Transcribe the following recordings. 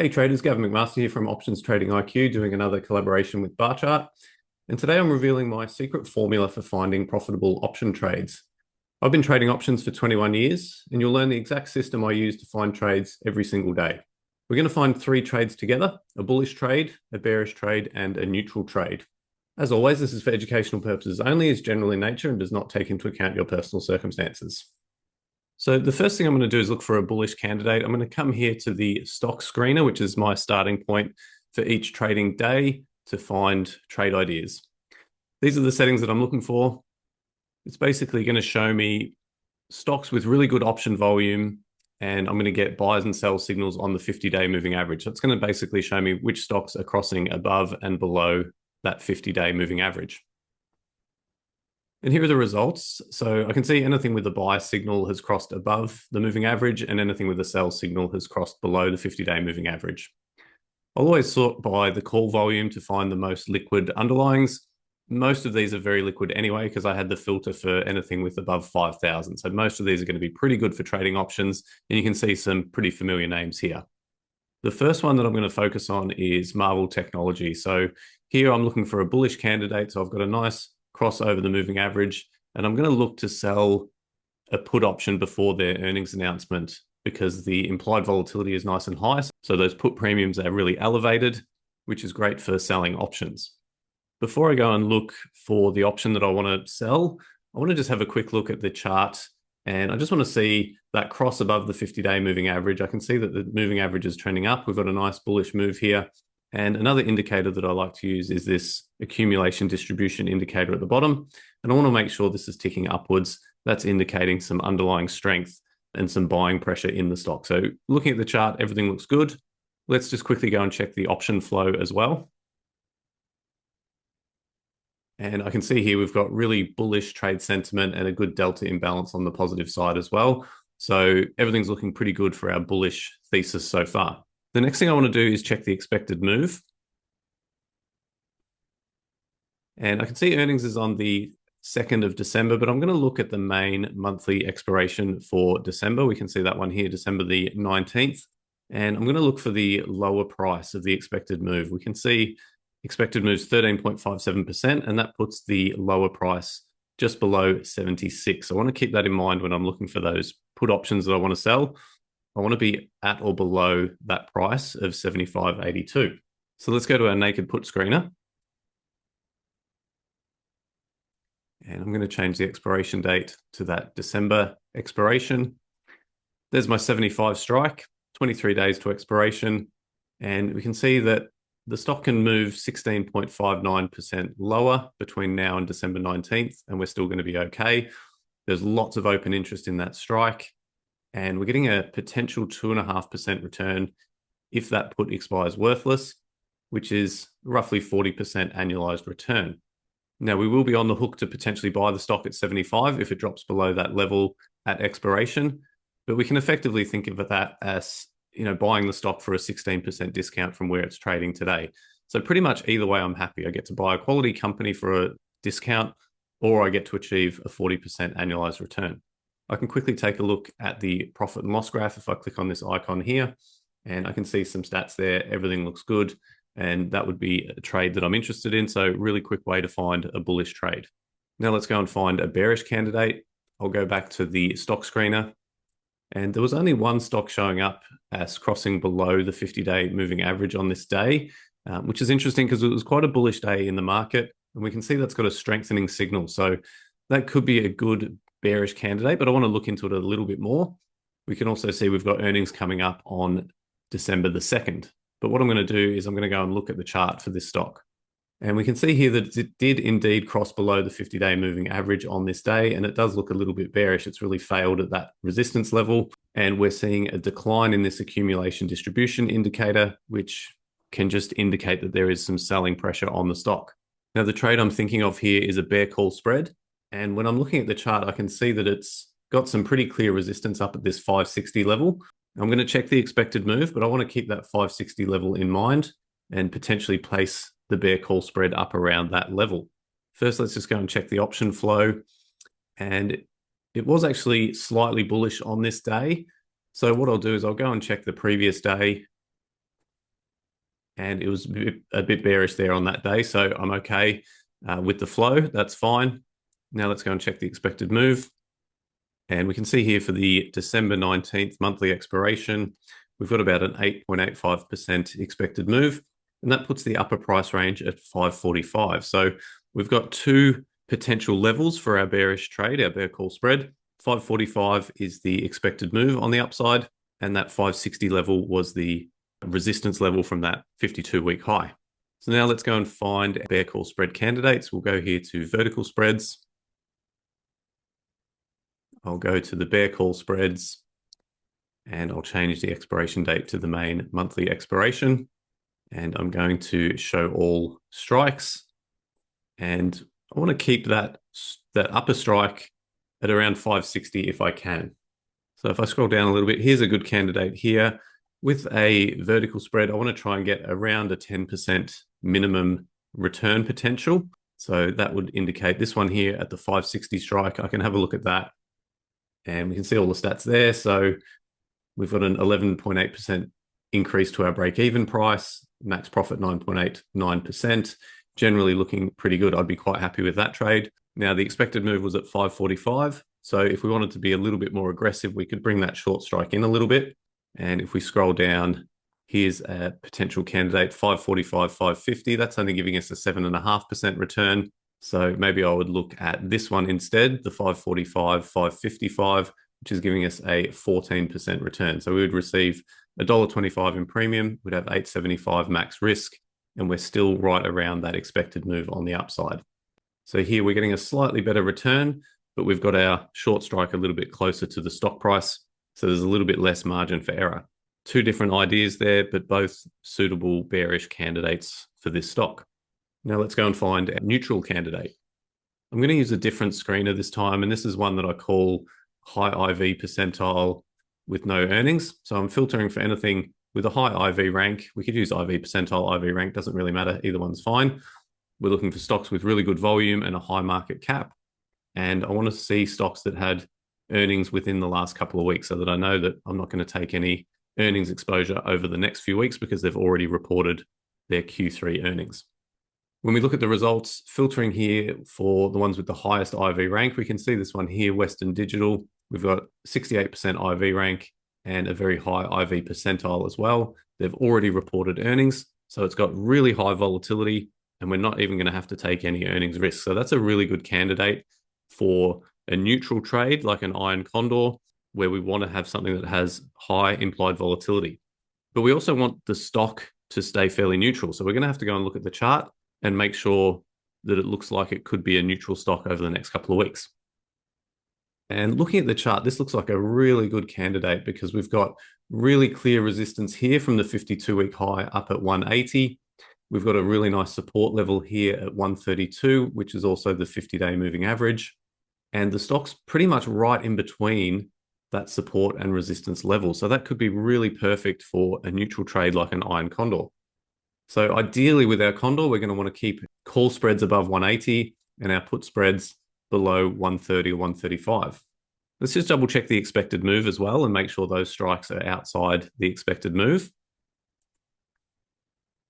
Hey traders, Gavin McMaster here from Options Trading IQ doing another collaboration with Barchart. And today I'm revealing my secret formula for finding profitable option trades. I've been trading options for 21 years, and you'll learn the exact system I use to find trades every single day. We're going to find 3 trades together: a bullish trade, a bearish trade, and a neutral trade. As always, this is for educational purposes only, is general in nature, and does not take into account your personal circumstances. So the first thing I'm going to do is look for a bullish candidate. I'm going to come here to the stock screener, which is my starting point for each trading day to find trade ideas. These are the settings that I'm looking for. It's basically going to show me stocks with really good option volume, and I'm going to get buys and sell signals on the 50-day moving average. So it's going to basically show me which stocks are crossing above and below that 50-day moving average. And here are the results. So I can see anything with a buy signal has crossed above the moving average, and anything with a sell signal has crossed below the 50-day moving average. I'll always sort by the call volume to find the most liquid underlyings. Most of these are very liquid anyway, because I had the filter for anything with above 5,000. So most of these are going to be pretty good for trading options, and you can see some pretty familiar names here. The first one that I'm going to focus on is Marvel Technology. So here I'm looking for a bullish candidate. So I've got a nice cross over the moving average, and I'm going to look to sell a put option before their earnings announcement because the implied volatility is nice and high. So those put premiums are really elevated, which is great for selling options. Before I go and look for the option that I want to sell, I want to just have a quick look at the chart, and I just want to see that cross above the 50-day moving average. I can see that the moving average is trending up. We've got a nice bullish move here. And another indicator that I like to use is this accumulation distribution indicator at the bottom. And I want to make sure this is ticking upwards. That's indicating some underlying strength and some buying pressure in the stock. So looking at the chart, everything looks good. Let's just quickly go and check the option flow as well. And I can see here we've got really bullish trade sentiment and a good delta imbalance on the positive side as well. So everything's looking pretty good for our bullish thesis so far. The next thing I want to do is check the expected move. And I can see earnings is on the 2nd of December, but I'm going to look at the main monthly expiration for December. We can see that one here, December the 19th. And I'm going to look for the lower price of the expected move. We can see expected move's 13.57%, and that puts the lower price just below 76. I want to keep that in mind when I'm looking for those put options that I want to sell. I want to be at or below that price of 75.82. So let's go to our naked put screener. And I'm going to change the expiration date to that December expiration. There's my 75 strike, 23 days to expiration. And we can see that the stock can move 16.59% lower between now and December 19th, and we're still going to be okay. There's lots of open interest in that strike, and we're getting a potential 2.5% return if that put expires worthless, which is roughly 40% annualized return. Now, we will be on the hook to potentially buy the stock at 75 if it drops below that level at expiration, but we can effectively think of that as, buying the stock for a 16% discount from where it's trading today. So pretty much either way, I'm happy. I get to buy a quality company for a discount, or I get to achieve a 40% annualized return. I can quickly take a look at the profit and loss graph if I click on this icon here, and I can see some stats there. Everything looks good, and that would be a trade that I'm interested in. So really quick way to find a bullish trade. Now let's go and find a bearish candidate. I'll go back to the stock screener, and there was only one stock showing up as crossing below the 50-day moving average on this day, which is interesting because it was quite a bullish day in the market, and we can see that's got a strengthening signal. So that could be a good bearish candidate, but I want to look into it a little bit more. We can also see we've got earnings coming up on December the 2nd. But what I'm going to do is I'm going to go and look at the chart for this stock. And we can see here that it did indeed cross below the 50-day moving average on this day, and it does look a little bit bearish. It's really failed at that resistance level, and we're seeing a decline in this accumulation distribution indicator, which can just indicate that there is some selling pressure on the stock. Now, the trade I'm thinking of here is a bear call spread, and when I'm looking at the chart, I can see that it's got some pretty clear resistance up at this 560 level. I'm going to check the expected move, but I want to keep that 560 level in mind and potentially place the bear call spread up around that level. First, let's just go and check the option flow. And it was actually slightly bullish on this day. So what I'll do is I'll go and check the previous day. and it was a bit bearish there on that day. So I'm okay with the flow. That's fine. Now let's go and check the expected move. And we can see here for the December 19th monthly expiration, we've got about an 8.85% expected move. And that puts the upper price range at 545. So we've got two potential levels for our bearish trade, our bear call spread. 545 is the expected move on the upside, and that 560 level was the resistance level from that 52-week high. So now let's go and find bear call spread candidates. We'll go here to vertical spreads. I'll go to the bear call spreads, and I'll change the expiration date to the main monthly expiration. And I'm going to show all strikes. And I want to keep that upper strike at around 560 if I can. So if I scroll down a little bit, here's a good candidate here. With a vertical spread, I want to try and get around a 10% minimum return potential. So that would indicate this one here at the 560 strike. I can have a look at that, and we can see all the stats there. So we've got an 11.8% increase to our break-even price, max profit 9.89%, generally looking pretty good. I'd be quite happy with that trade. Now, the expected move was at 545. So if we wanted to be a little bit more aggressive, we could bring that short strike in a little bit. And if we scroll down, here's a potential candidate, 545, 550. That's only giving us a 7.5% return. So maybe I would look at this one instead, the 545, 555, which is giving us a 14% return. So we would receive $1.25 in premium, we'd have $8.75 max risk, and we're still right around that expected move on the upside. So here we're getting a slightly better return, but we've got our short strike a little bit closer to the stock price. So there's a little bit less margin for error. Two different ideas there, but both suitable bearish candidates for this stock. Now let's go and find a neutral candidate. I'm going to use a different screener this time, and this is one that I call high IV percentile with no earnings. So I'm filtering for anything with a high IV rank. We could use IV percentile, IV rank, doesn't really matter. Either one's fine. We're looking for stocks with really good volume and a high market cap. And I want to see stocks that had earnings within the last couple of weeks so that I know that I'm not going to take any earnings exposure over the next few weeks because they've already reported their Q3 earnings. When we look at the results, filtering here for the ones with the highest IV rank, we can see this one here, Western Digital. We've got 68% IV rank and a very high IV percentile as well. They've already reported earnings, so it's got really high volatility, and we're not even going to have to take any earnings risk. So that's a really good candidate for a neutral trade like an iron condor, where we want to have something that has high implied volatility. But we also want the stock to stay fairly neutral. So we're going to have to go and look at the chart and make sure that it looks like it could be a neutral stock over the next couple of weeks. And looking at the chart, this looks like a really good candidate because we've got really clear resistance here from the 52-week high up at 180. We've got a really nice support level here at 132, which is also the 50-day moving average. And the stock's pretty much right in between that support and resistance level. So that could be really perfect for a neutral trade like an iron condor. So ideally with our condor, we're going to want to keep call spreads above 180 and our put spreads below 130 or 135. Let's just double check the expected move as well and make sure those strikes are outside the expected move.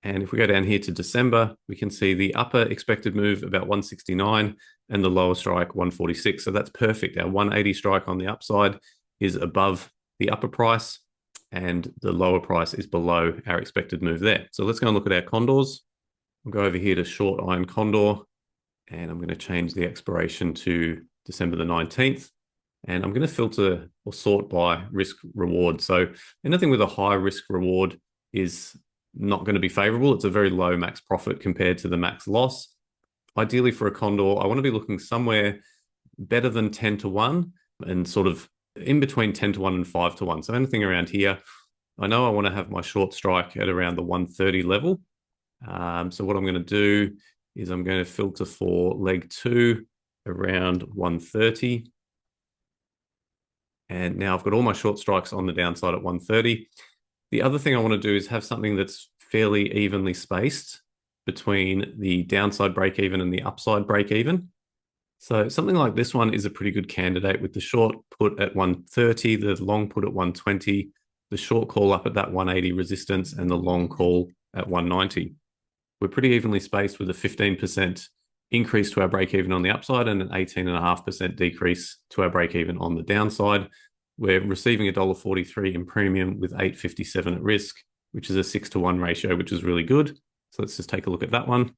And if we go down here to December, we can see the upper expected move about 169 and the lower strike 146. So that's perfect. Our 180 strike on the upside is above the upper price and the lower price is below our expected move there. So let's go and look at our condors. We'll go over here to short iron condor, and I'm going to change the expiration to December the 19th. And I'm going to filter or sort by risk reward. So anything with a high risk reward is not going to be favorable. It's a very low max profit compared to the max loss. Ideally for a condor, I want to be looking somewhere better than 10 to 1 and sort of in between 10 to 1 and 5 to 1. So anything around here. I know I want to have my short strike at around the 130 level. So what I'm going to do is I'm going to filter for leg 2 around 130. And now I've got all my short strikes on the downside at 130. The other thing I want to do is have something that's fairly evenly spaced between the downside break even and the upside break even. So something like this one is a pretty good candidate with the short put at 130, the long put at 120, the short call up at that 180 resistance, and the long call at 190. We're pretty evenly spaced with a 15% increase to our break even on the upside and an 18.5% decrease to our break even on the downside. We're receiving $1.43 in premium with 8.57 at risk, which is a 6-to-1 ratio, which is really good. So let's just take a look at that one.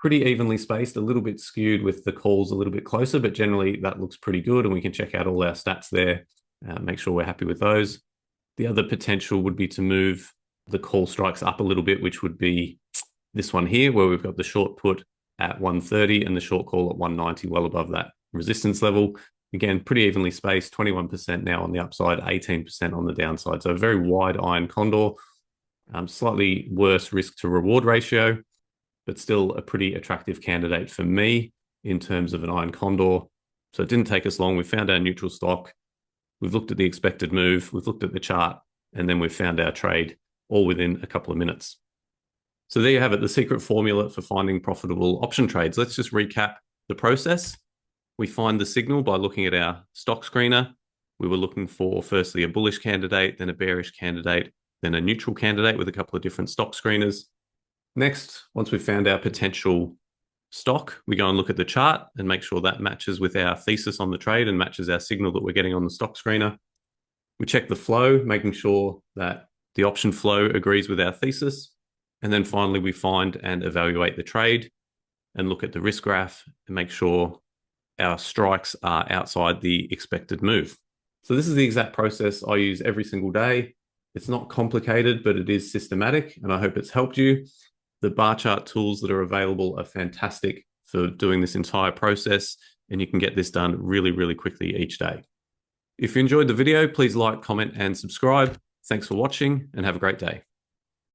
Pretty evenly spaced, a little bit skewed with the calls a little bit closer, but generally that looks pretty good. And we can check out all our stats there, make sure we're happy with those. The other potential would be to move the call strikes up a little bit, which would be this one here, where we've got the short put at 130 and the short call at 190, well above that resistance level. Again, pretty evenly spaced, 21% now on the upside, 18% on the downside. So a very wide iron condor, slightly worse risk to reward ratio, but still a pretty attractive candidate for me in terms of an iron condor. So it didn't take us long. We found our neutral stock. We've looked at the expected move. We've looked at the chart, and then we've found our trade all within a couple of minutes. So there you have it, the secret formula for finding profitable option trades. Let's just recap the process. We find the signal by looking at our stock screener. We were looking for firstly a bullish candidate, then a bearish candidate, then a neutral candidate with a couple of different stock screeners. Next, once we've found our potential stock, we go and look at the chart and make sure that matches with our thesis on the trade and matches our signal that we're getting on the stock screener. We check the flow, making sure that the option flow agrees with our thesis. And then finally, we find and evaluate the trade and look at the risk graph and make sure our strikes are outside the expected move. So this is the exact process I use every single day. It's not complicated, but it is systematic, and I hope it's helped you. The Barchart tools that are available are fantastic for doing this entire process, and you can get this done really, really quickly each day. If you enjoyed the video, please like, comment, and subscribe. Thanks for watching, and have a great day.